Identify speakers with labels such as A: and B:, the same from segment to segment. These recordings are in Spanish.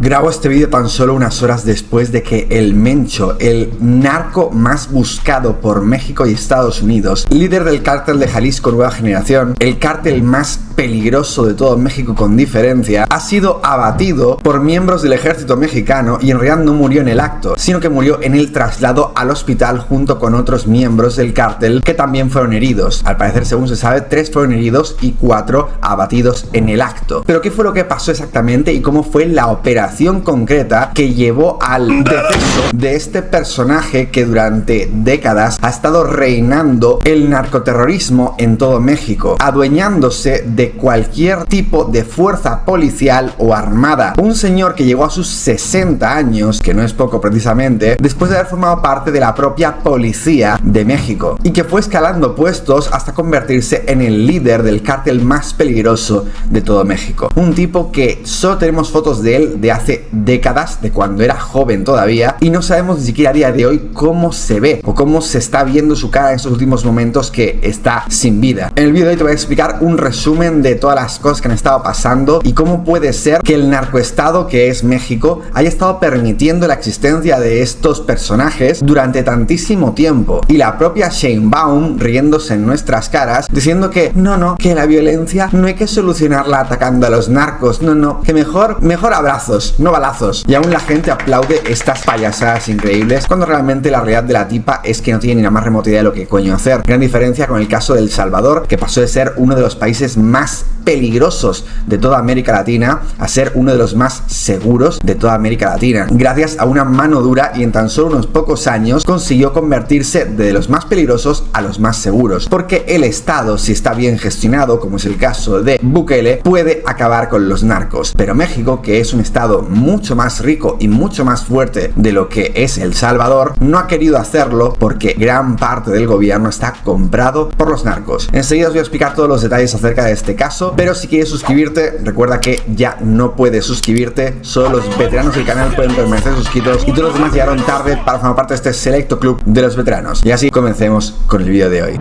A: Grabo este vídeo tan solo unas horas después de que el Mencho, el narco más buscado por México y Estados Unidos, líder del cártel de Jalisco Nueva Generación, el cártel más peligroso de todo México con diferencia, ha sido abatido por miembros del ejército mexicano y en realidad no murió en el acto, sino que murió en el traslado al hospital junto con otros miembros del cártel que también fueron heridos. Al parecer, según se sabe, 3 fueron heridos y 4 abatidos en el acto. Pero ¿qué fue lo que pasó exactamente y cómo fue la operación concreta que llevó al deceso de este personaje que durante décadas ha estado reinando el narcoterrorismo en todo México, adueñándose de cualquier tipo de fuerza policial o armada? Un señor que llegó a sus 60 años, que no es poco precisamente, después de haber formado parte de la propia policía de México y que fue escalando puestos hasta convertirse en el líder del cártel más peligroso de todo México. Un tipo que solo tenemos fotos de él de hace décadas, de cuando era joven todavía, y no sabemos ni siquiera a día de hoy cómo se ve o cómo se está viendo su cara en estos últimos momentos que está sin vida. En el vídeo de hoy te voy a explicar un resumen de todas las cosas que han estado pasando y cómo puede ser que el narcoestado que es México haya estado permitiendo la existencia de estos personajes durante tantísimo tiempo, y la propia Sheinbaum riéndose en nuestras caras diciendo que no, que la violencia no hay que solucionarla atacando a los narcos, no, que mejor abrazos, no balazos. Y aún la gente aplaude estas payasadas increíbles cuando realmente la realidad de la tipa es que no tiene ni la más remota idea de lo que coño hacer. Gran diferencia con el caso de El Salvador, que pasó de ser uno de los países más peligrosos de toda América Latina a ser uno de los más seguros de toda América Latina, gracias a una mano dura, y en tan solo unos pocos años consiguió convertirse de los más peligrosos a los más seguros, porque el Estado, si está bien gestionado, como es el caso de Bukele, puede acabar con los narcos. Pero México, que es un estado mucho más rico y mucho más fuerte de lo que es El Salvador, no ha querido hacerlo porque gran parte del gobierno está comprado por los narcos. Enseguida os voy a explicar todos los detalles acerca de este caso, pero si quieres suscribirte, recuerda que ya no puedes suscribirte, solo los veteranos del canal pueden permanecer suscritos y todos los demás llegaron tarde para formar parte de este selecto club de los veteranos. Y así comencemos con el vídeo de hoy.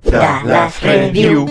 B: Dallas Review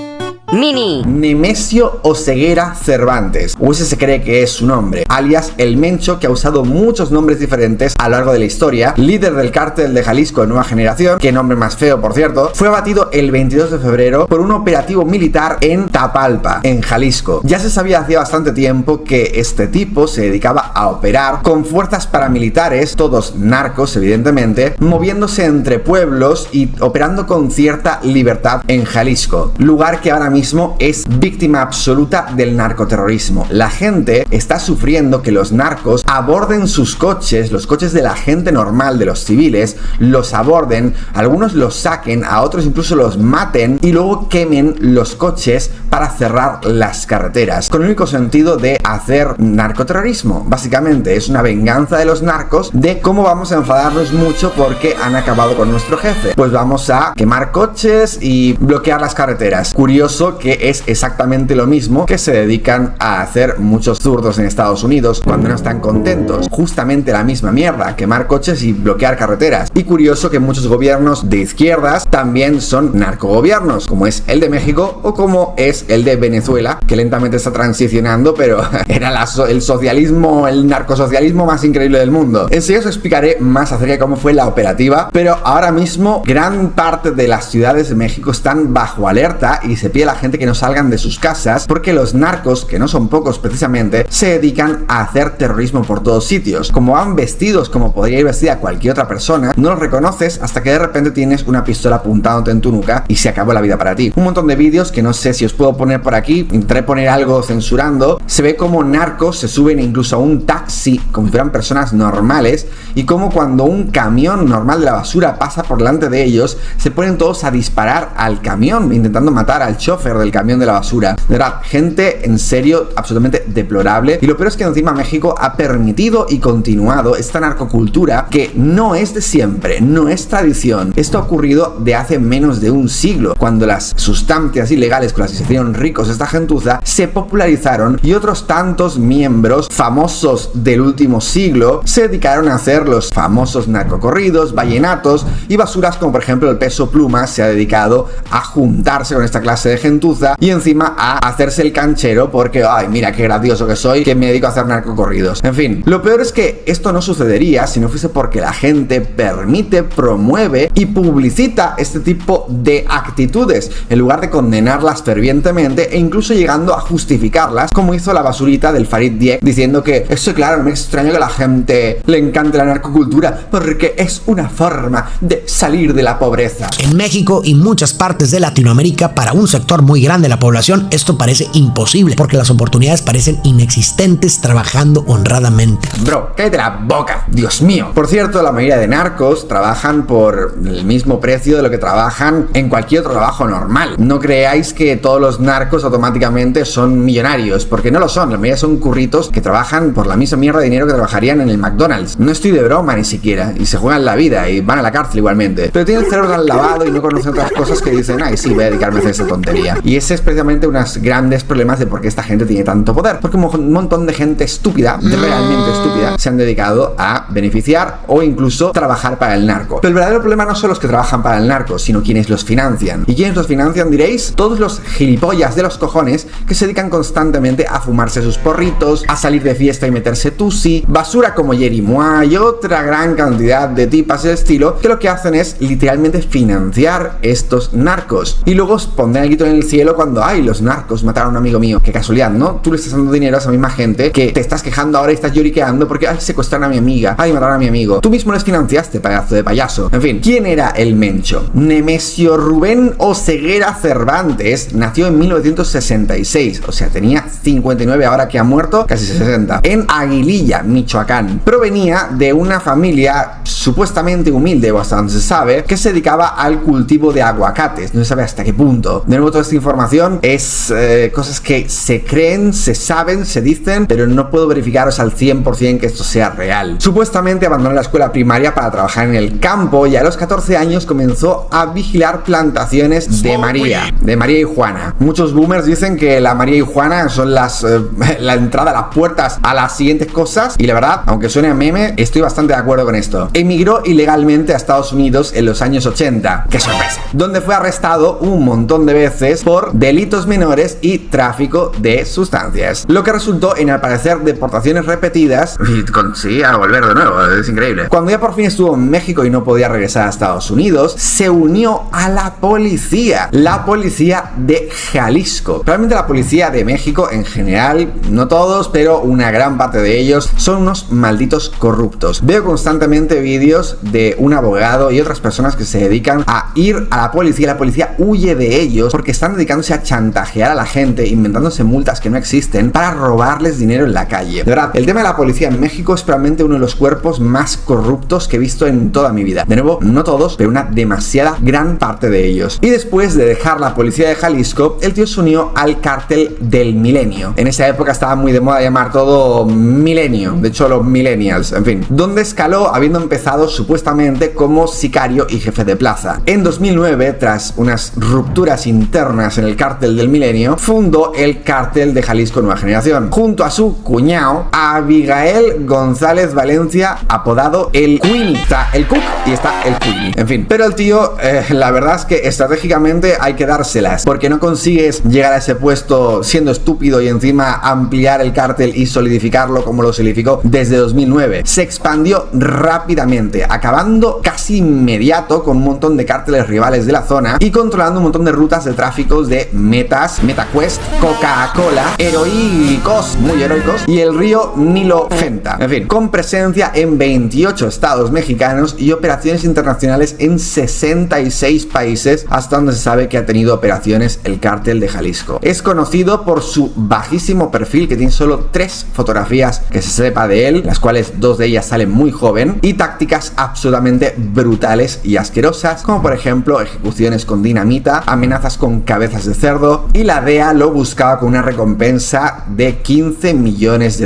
B: Mini.
A: Nemesio Oseguera Cervantes, o ese se cree que es su nombre, alias El Mencho, que ha usado muchos nombres diferentes a lo largo de la historia, líder del cártel de Jalisco Nueva Generación, que nombre más feo por cierto, fue abatido el 22 de febrero por un operativo militar en Tapalpa, en Jalisco. Ya se sabía hacía bastante tiempo que este tipo se dedicaba a operar con fuerzas paramilitares, todos narcos evidentemente, moviéndose entre pueblos y operando con cierta libertad en Jalisco, lugar que ahora mismo es víctima absoluta del narcoterrorismo. La gente está sufriendo que los narcos aborden sus coches, los coches de la gente normal, de los civiles, los aborden, algunos los saquen, a otros incluso los maten y luego quemen los coches para cerrar las carreteras, con el único sentido de hacer narcoterrorismo. Básicamente es una venganza de los narcos de cómo vamos a enfadarnos mucho porque han acabado con nuestro jefe. Pues vamos a quemar coches y bloquear las carreteras. Curioso que es exactamente lo mismo que se dedican a hacer muchos zurdos en Estados Unidos cuando no están contentos. Justamente la misma mierda, quemar coches y bloquear carreteras. Y curioso que muchos gobiernos de izquierdas también son narcogobiernos, como es el de México o como es el de Venezuela, que lentamente está transicionando, pero era el socialismo, el narcosocialismo más increíble del mundo. Enseguida os explicaré más acerca de cómo fue la operativa, pero ahora mismo gran parte de las ciudades de México están bajo alerta y se pide a la gente que no salgan de sus casas porque los narcos, que no son pocos precisamente, se dedican a hacer terrorismo por todos sitios. Como van vestidos como podría ir vestida cualquier otra persona, no los reconoces hasta que de repente tienes una pistola apuntándote en tu nuca y se acabó la vida para ti. Un montón de vídeos que no sé si os puedo poner por aquí, intentaré poner algo censurando. Se ve como narcos se suben incluso a un taxi como si fueran personas normales, y como cuando un camión normal de la basura pasa por delante de ellos, se ponen todos a disparar al camión intentando matar al chofer del camión de la basura. De verdad, gente en serio absolutamente deplorable. Y lo peor es que encima México ha permitido y continuado esta narcocultura que no es de siempre, no es tradición. Esto ha ocurrido de hace menos de un siglo, cuando las sustancias ilegales con las que se hicieron ricos esta gentuza se popularizaron y otros tantos miembros famosos del último siglo se dedicaron a hacer los famosos narcocorridos, vallenatos y basuras como por ejemplo el Peso Pluma se ha dedicado a juntarse con esta clase de gente gentuza y encima a hacerse el canchero porque, ay, mira qué gracioso que soy, que me dedico a hacer narcocorridos. En fin, lo peor es que esto no sucedería si no fuese porque la gente permite, promueve y publicita este tipo de actitudes en lugar de condenarlas fervientemente e incluso llegando a justificarlas, como hizo la basurita del Farid Diek diciendo que eso, claro, no me extraña que a la gente le encante la narcocultura porque es una forma de salir de la pobreza.
C: En México y muchas partes de Latinoamérica, para un sector muy grande de la población, esto parece imposible porque las oportunidades parecen inexistentes trabajando honradamente.
A: Bro, cállate la boca, Dios mío. Por cierto, la mayoría de narcos trabajan por el mismo precio de lo que trabajan en cualquier otro trabajo normal. No creáis que todos los narcos automáticamente son millonarios, porque no lo son. La mayoría son curritos que trabajan por la misma mierda de dinero que trabajarían en el McDonald's. No estoy de broma ni siquiera, y se juegan la vida y van a la cárcel igualmente. Pero tienen el cerebro tan lavado y no conocen otras cosas que dicen, ay, sí, voy a dedicarme a hacer esa tontería. Y ese es precisamente unos grandes problemas de por qué esta gente tiene tanto poder. Porque un montón de gente estúpida, realmente estúpida, se han dedicado a beneficiar o incluso trabajar para el narco. Pero el verdadero problema no son los que trabajan para el narco, sino quienes los financian. ¿Y quiénes los financian, diréis? Todos los gilipollas de los cojones que se dedican constantemente a fumarse sus porritos, a salir de fiesta y meterse tusi, basura como Jerry Mois y otra gran cantidad de tipas del estilo que lo que hacen es literalmente financiar estos narcos. Y luego os pondrán el grito en el cielo cuando, ay, los narcos mataron a un amigo mío. Qué casualidad, ¿no? Tú le estás dando dinero a esa misma gente que te estás quejando ahora y estás lloriqueando porque, ay, secuestraron a mi amiga, ay, mataron a mi amigo. Tú mismo les financiaste, pedazo de payaso. En fin, ¿quién era el Mencho? Nemesio Rubén Oseguera Cervantes nació en 1966, o sea, tenía 59 ahora que ha muerto, casi 60, en Aguililla, Michoacán. Provenía de una familia supuestamente humilde, o hasta donde se sabe, que se dedicaba al cultivo de aguacates. No se sabe hasta qué punto. De nuevo, toda esta información es cosas que se creen, se saben, se dicen, pero no puedo verificaros al 100% que esto sea real. Supuestamente abandonó la escuela primaria para trabajar en el campo y a los 14 años comenzó a vigilar plantaciones de María y Juana. Muchos boomers dicen que la María y Juana son la entrada, las puertas a las siguientes cosas, y la verdad, aunque suene a meme, estoy bastante de acuerdo con esto. Emigró ilegalmente a Estados Unidos en los años 80, ¡qué sorpresa!, donde fue arrestado un montón de veces por delitos menores y tráfico de sustancias, lo que resultó en, al parecer, deportaciones repetidas y conseguía volver de nuevo. Es increíble. Cuando ya por fin estuvo en México y no podía regresar a Estados Unidos, se unió a la policía de Jalisco. Realmente la policía de México en general, no todos, pero una gran parte de ellos son unos malditos corruptos. Veo constantemente vídeos de un abogado y otras personas que se dedican a ir a la policía huye de ellos porque están dedicándose a chantajear a la gente, inventándose multas que no existen para robarles dinero en la calle. De verdad, el tema de la policía en México es probablemente uno de los cuerpos más corruptos que he visto en toda mi vida. De nuevo, no todos, pero una demasiada gran parte de ellos. Y después de dejar la policía de Jalisco, el tío se unió al cártel del milenio. En esa época estaba muy de moda llamar todo milenio, de hecho los millennials, en fin, donde escaló habiendo empezado supuestamente como sicario y jefe de plaza. En 2009, tras unas rupturas internas en el cártel del milenio, fundó el cártel de Jalisco Nueva Generación, junto a su cuñado, Abigail González Valencia, apodado el Queenie. Está el Cook y está el Queenie. En fin, pero el tío, la verdad es que estratégicamente hay que dárselas, porque no consigues llegar a ese puesto siendo estúpido y encima ampliar el cártel y solidificarlo como lo solidificó desde 2009. Se expandió rápidamente, acabando casi inmediato con un montón de cárteles rivales de la zona y controlando un montón de rutas de tráficos de metas, MetaQuest, Coca-Cola, heroicos, muy heroicos, y el río Nilo Fenta. En fin, con presencia en 28 estados mexicanos y operaciones internacionales en 66 países, hasta donde se sabe que ha tenido operaciones el cártel de Jalisco. Es conocido por su bajísimo perfil, que tiene solo 3 fotografías que se sepa de él, las cuales 2 de ellas salen muy joven, y tácticas absolutamente brutales y asquerosas, como por ejemplo ejecuciones con dinamita, amenazas con cabezas de cerdo, y la DEA lo buscaba con una recompensa de $15 millones.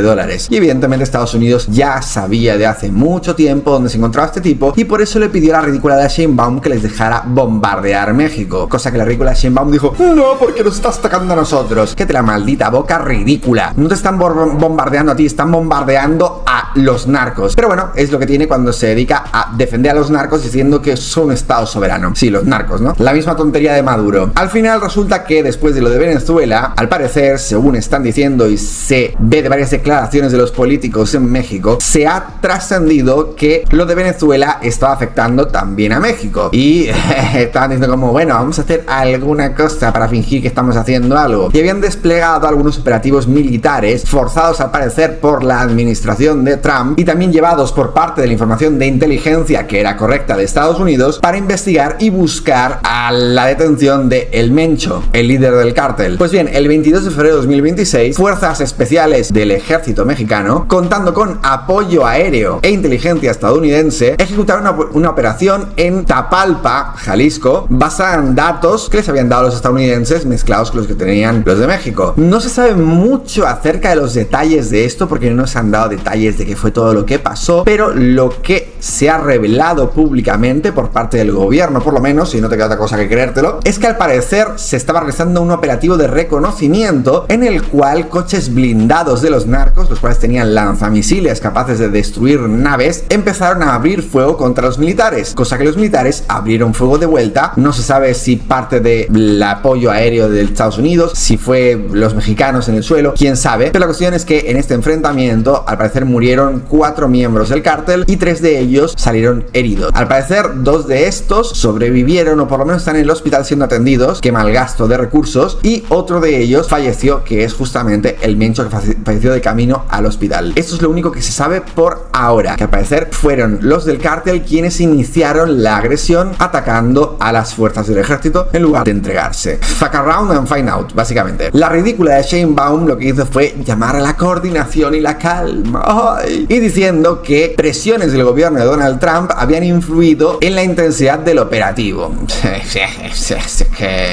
A: Y evidentemente Estados Unidos ya sabía de hace mucho tiempo dónde se encontraba este tipo, y por eso le pidió a la ridícula de Sheinbaum que les dejara bombardear México, cosa que la ridícula de Sheinbaum dijo, no, porque nos estás atacando a nosotros. Que te la maldita boca ridícula, no te están bombardeando a ti, están bombardeando a los narcos. Pero bueno, es lo que tiene cuando se dedica a defender a los narcos diciendo que son un estado soberano. Sí, los narcos, ¿no? La misma tontería de Maduro. Al final resulta que después de lo de Venezuela, al parecer, según están diciendo y se ve de varias declaraciones de los políticos en México, se ha trascendido que lo de Venezuela estaba afectando también a México. Y estaban diciendo como, bueno, vamos a hacer alguna cosa para fingir que estamos haciendo algo. Y habían desplegado algunos operativos militares, forzados al parecer por la administración de Trump y también llevados por parte de la información de inteligencia que era correcta de Estados Unidos, para investigar y buscar a la detención de El Mencho, el líder del cártel. Pues bien, el 22 de febrero de 2026, fuerzas especiales del ejército mexicano, contando con apoyo aéreo e inteligencia estadounidense, ejecutaron una operación en Tapalpa, Jalisco, basada en datos que les habían dado los estadounidenses mezclados con los que tenían los de México. No se sabe mucho acerca de los detalles de esto porque no se han dado detalles de qué fue todo lo que pasó, pero lo que se ha revelado públicamente por parte del gobierno, por lo menos, y no te queda otra cosa que creértelo, es que al parecer se estaba realizando un operativo de reconocimiento en el cual coches blindados de los narcos, los cuales tenían lanzamisiles capaces de destruir naves, empezaron a abrir fuego contra los militares, cosa que los militares abrieron fuego de vuelta. No se sabe si parte del apoyo aéreo de Estados Unidos, si fue los mexicanos en el suelo, quién sabe, pero la cuestión es que en este enfrentamiento al parecer murieron 4 miembros del cártel y 3 de ellos salieron heridos. Al parecer 2 de estos sobrevivieron o por lo menos están en el hospital siendo atendidos, qué mal gasto de recursos, y otro de ellos falleció, que es justamente el Mencho que falleció de camino al hospital. Esto es lo único que se sabe por ahora, que al parecer fueron los del cártel quienes iniciaron la agresión atacando a las fuerzas del ejército en lugar de entregarse. Fuck around and find out, básicamente. La ridícula de Sheinbaum lo que hizo fue llamar a la coordinación y la calma, y diciendo que presiones del gobierno de Donald Trump habían influido en la intensidad del operativo.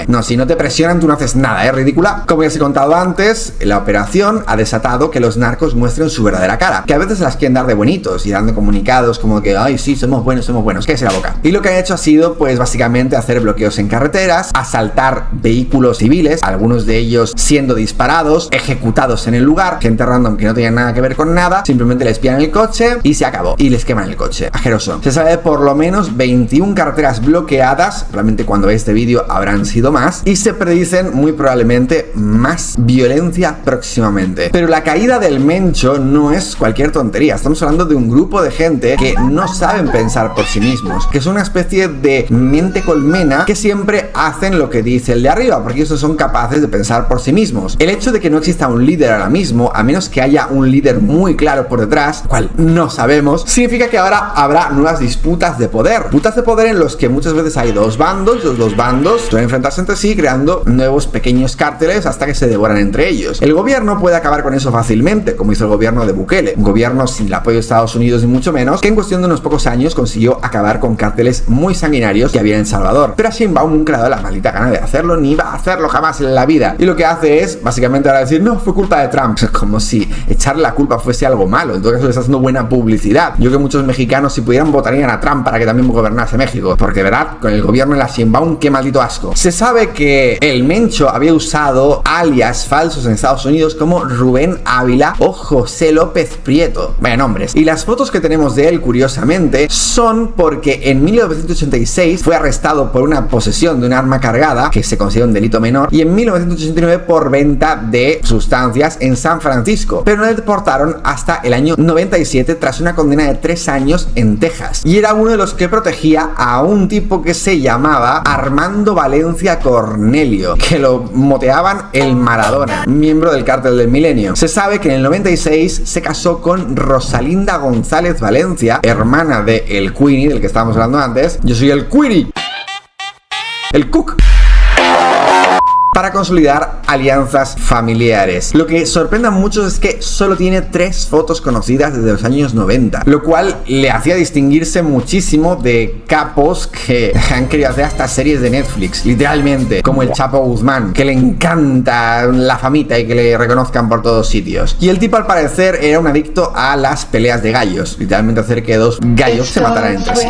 A: No, si no te presionan tú no haces nada, ridícula. Como ya os he contado antes, la operación ha desatado que los narcos muestren su verdadera cara, que a veces las quieren dar de bonitos y dando comunicados como que, ay, sí, somos buenos, cállese la boca. Y lo que han hecho ha sido, pues, básicamente hacer bloqueos en carreteras, asaltar vehículos civiles, algunos de ellos siendo disparados, ejecutados en el lugar, gente random que no tenía nada que ver con nada, simplemente les pillan el coche y se acabó, y les queman el coche. Ajeroso. Se sabe de por lo menos 21 carreteras bloqueadas, realmente cuando veáis este vídeo habrán sido más, y se predicen muy probablemente más violencia próximamente. Pero la caída del Mencho no es cualquier tontería, estamos hablando de un grupo de gente que no saben pensar por sí mismos, que son una especie de mente colmena que siempre hacen lo que dice el de arriba, porque ellos son capaces de pensar por sí mismos. El hecho de que no exista un líder ahora mismo, a menos que haya un líder muy claro por detrás, cual no sabemos, significa que ahora habrá nuevas disputas de poder. Disputas de poder en los que muchas veces hay dos bandos, los dos bandos suelen enfrentarse entre sí, creando nuevos pequeños cárteles hasta que se devoran entre ellos. El gobierno puede acabar con eso fácilmente, como hizo el gobierno de Bukele, un gobierno sin el apoyo de Estados Unidos ni mucho menos, que en cuestión de unos pocos años consiguió acabar con cárteles muy sanguinarios que había en El Salvador. Pero a Sheinbaum nunca le ha dado la maldita gana de hacerlo, ni va a hacerlo jamás en la vida. Y lo que hace es, básicamente, ahora decir, no, fue culpa de Trump. Como si echarle la culpa fuese algo malo. En todo caso le está haciendo buena publicidad. Yo creo que muchos mexicanos, si pudieran, votarían a Trump para que también gobernase México. Porque, de verdad, con el gobierno de la Sheinbaum, qué maldito asco. Se sabe que el Mencho había usado alias falsos en Estados Unidos como Rubén Ávila o José López Prieto. Vaya nombres. Y las fotos que tenemos de él, curiosamente, son porque en 1986 fue arrestado por una posesión de un arma cargada, que se considera un delito menor, y en 1989 por venta de sustancias en San Francisco. Pero no le deportaron hasta el año 97 tras una condena de 3 años en Texas. Y era uno de los que protegía a un tipo que se llamaba Armando Valencia Cornelio, que lo moteaban el Maradona, miembro del cártel del Milenio. Se sabe que en el 96 se casó con Rosalinda González Valencia, hermana de el Queenie, del que estábamos hablando antes. Yo soy el Queenie, el Cook, para consolidar alianzas familiares. Lo que sorprende a muchos es que solo tiene 3 fotos conocidas desde los años 90, lo cual le hacía distinguirse muchísimo de capos que han querido hacer hasta series de Netflix, literalmente, como el Chapo Guzmán, que le encanta la famita y que le reconozcan por todos sitios. Y el tipo, al parecer, era un adicto a las peleas de gallos, literalmente hacer que 2 gallos se mataran entre sí.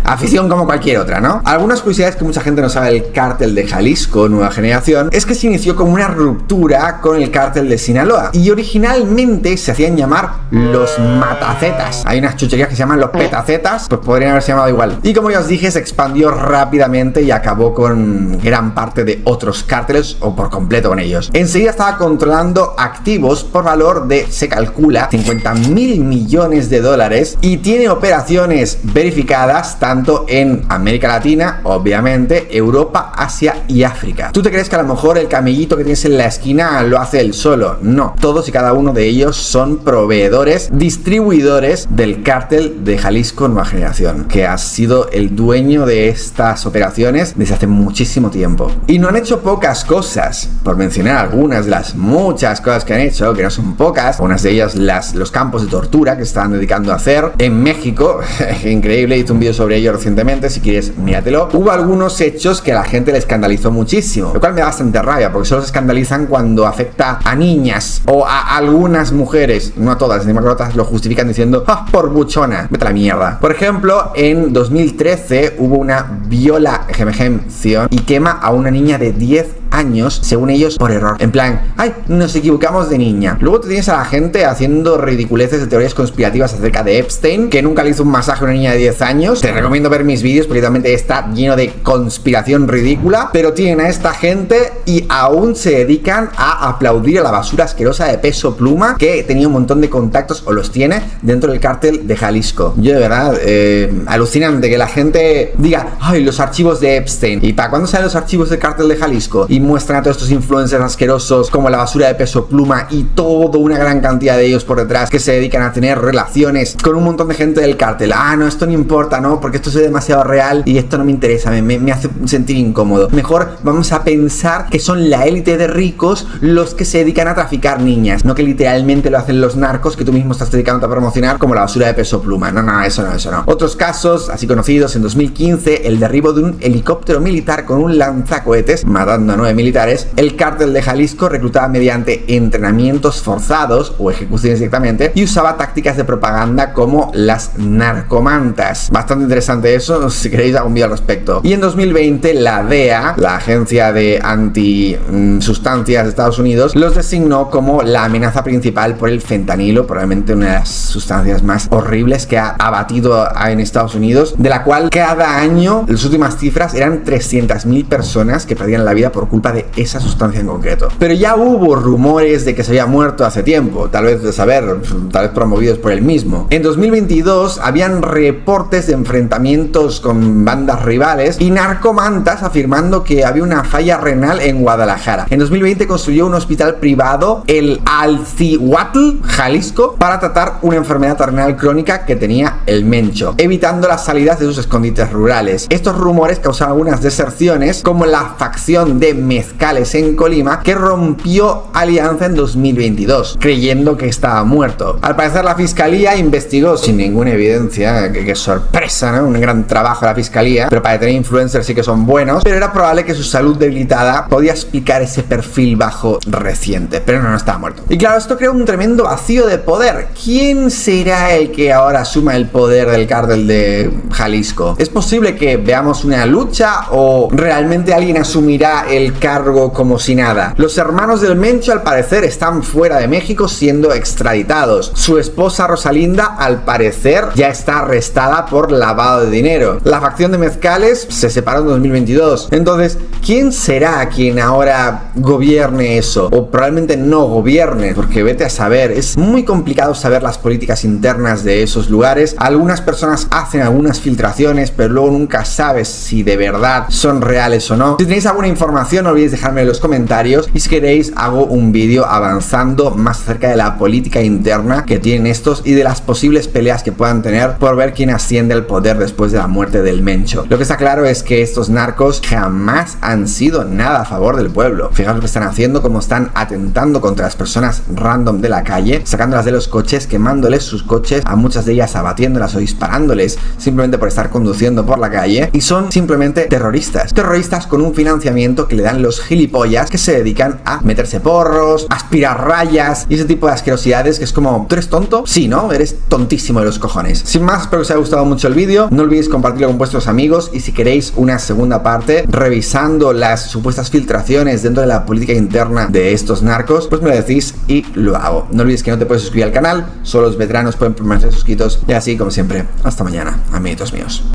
A: afición como cualquier otra, ¿no? Algunas curiosidades que mucha gente no sabe del cártel de Jalisco Nueva Generación es que se inició como una ruptura con el cártel de Sinaloa y originalmente se hacían llamar los matacetas. Hay unas chucherías que se llaman los petacetas, pues podrían haberse llamado igual. Y como ya os dije, se expandió rápidamente y acabó con gran parte de otros cárteles o por completo con ellos. Enseguida estaba controlando activos por valor de, se calcula, 50.000 millones de dólares y tiene operaciones verificadas tanto en América Latina, obviamente, Europa, Asia y África. ¿Tú te crees que a lo mejor el camellito que tienes en la esquina lo hace él solo? No, todos y cada uno de ellos son proveedores, distribuidores del cártel de Jalisco Nueva Generación, que ha sido el dueño de estas operaciones desde hace muchísimo tiempo. Y no han hecho pocas cosas, por mencionar algunas de las muchas cosas que han hecho, que no son pocas. Unas de ellas los campos de tortura que se estaban dedicando a hacer en México. Increíble, hice un vídeo sobre ello recientemente, si quieres míratelo. Hubo algunos hechos que a la gente le escandalizó muchísimo, lo cual me da bastante rabia, porque solo se escandalizan cuando afecta a niñas o a algunas mujeres, no a todas, ni otras lo justifican diciendo por buchona, vete a la mierda. Por ejemplo, en 2013 hubo una violación y quema a una niña de 10 años, según ellos, por error. En plan, ay, nos equivocamos de niña. Luego te tienes a la gente haciendo ridiculeces de teorías conspirativas acerca de Epstein, que nunca le hizo un masaje a una niña de 10 años. Te recomiendo ver mis vídeos porque realmente está lleno de conspiración ridícula, pero tienen a esta gente y aún se dedican a aplaudir a la basura asquerosa de Peso Pluma, que tenía un montón de contactos, o los tiene, dentro del cártel de Jalisco. Yo de verdad, alucinante que la gente diga, ay, los archivos de Epstein. ¿Y para cuándo salen los archivos del cártel de Jalisco? Y muestran a todos estos influencers asquerosos como la basura de Peso Pluma y toda una gran cantidad de ellos por detrás que se dedican a tener relaciones con un montón de gente del cártel. Ah, no, esto no importa, ¿no? Porque esto es demasiado real y esto no me interesa, me hace sentir incómodo. Mejor vamos a pensar que son la élite de ricos los que se dedican a traficar niñas, no que literalmente lo hacen los narcos que tú mismo estás dedicando a promocionar, como la basura de Peso Pluma. No, eso no. Otros casos, así conocidos, en 2015, el derribo de un helicóptero militar con un lanzacohetes, matando a 9 militares. El cártel de Jalisco reclutaba mediante entrenamientos forzados o ejecuciones directamente y usaba tácticas de propaganda como las narcomantas. Bastante interesante eso, si queréis hago un vídeo al respecto. Y en 2020 la DEA, la agencia de antisustancias de Estados Unidos, los designó como la amenaza principal por el fentanilo, probablemente una de las sustancias más horribles que ha abatido en Estados Unidos, de la cual cada año, las últimas cifras, eran 300.000 personas que perdían la vida por culpa de esa sustancia en concreto. Pero ya hubo rumores de que se había muerto hace tiempo, tal vez promovidos por él mismo. En 2022 habían reportes de enfrentamientos con bandas rivales y narcomantas afirmando que había una falla renal en Guadalajara. En 2020 construyó un hospital privado, el Alcihuatl, Jalisco, para tratar una enfermedad renal crónica que tenía el Mencho, evitando las salidas de sus escondites rurales. Estos rumores causaban algunas deserciones, como la facción de Mezcales en Colima, que rompió alianza en 2022, creyendo que estaba muerto. Al parecer la fiscalía investigó sin ninguna evidencia, que sorpresa, ¿no? Un gran trabajo de la fiscalía, pero para tener influencers sí que son buenos, pero era probable que su salud debilitada podía explicar ese perfil bajo reciente, pero no estaba muerto. Y claro, esto crea un tremendo vacío de poder. ¿Quién será el que ahora asuma el poder del cártel de Jalisco? ¿Es posible que veamos una lucha o realmente alguien asumirá el cargo como si nada? Los hermanos del Mencho al parecer están fuera de México siendo extraditados. Su esposa Rosalinda al parecer ya está arrestada por lavado de dinero. La facción de Mezcales se separó en 2022. Entonces, ¿quién será quien ahora gobierne eso? O probablemente no gobierne, porque vete a saber, es muy complicado saber las políticas internas de esos lugares. Algunas personas hacen algunas filtraciones, pero luego nunca sabes si de verdad son reales o no. Si tenéis alguna información, no olvidéis dejarme en los comentarios, y si queréis hago un vídeo avanzando más acerca de la política interna que tienen estos y de las posibles peleas que puedan tener por ver quién asciende al poder después de la muerte del Mencho. Lo que está claro es que estos narcos jamás han sido nada a favor del pueblo. Fijaos lo que están haciendo, cómo están atentando contra las personas random de la calle, sacándolas de los coches, quemándoles sus coches, a muchas de ellas abatiéndolas o disparándoles simplemente por estar conduciendo por la calle, y son simplemente terroristas con un financiamiento que le dan están los gilipollas que se dedican a meterse porros, aspirar rayas y ese tipo de asquerosidades que es como, ¿tú eres tonto? Sí, ¿no? Eres tontísimo de los cojones. Sin más, espero que os haya gustado mucho el vídeo. No olvidéis compartirlo con vuestros amigos y si queréis una segunda parte revisando las supuestas filtraciones dentro de la política interna de estos narcos, pues me lo decís y lo hago. No olvidéis que no te puedes suscribir al canal, solo los veteranos pueden permanecer suscritos y así como siempre, hasta mañana, amiguitos míos.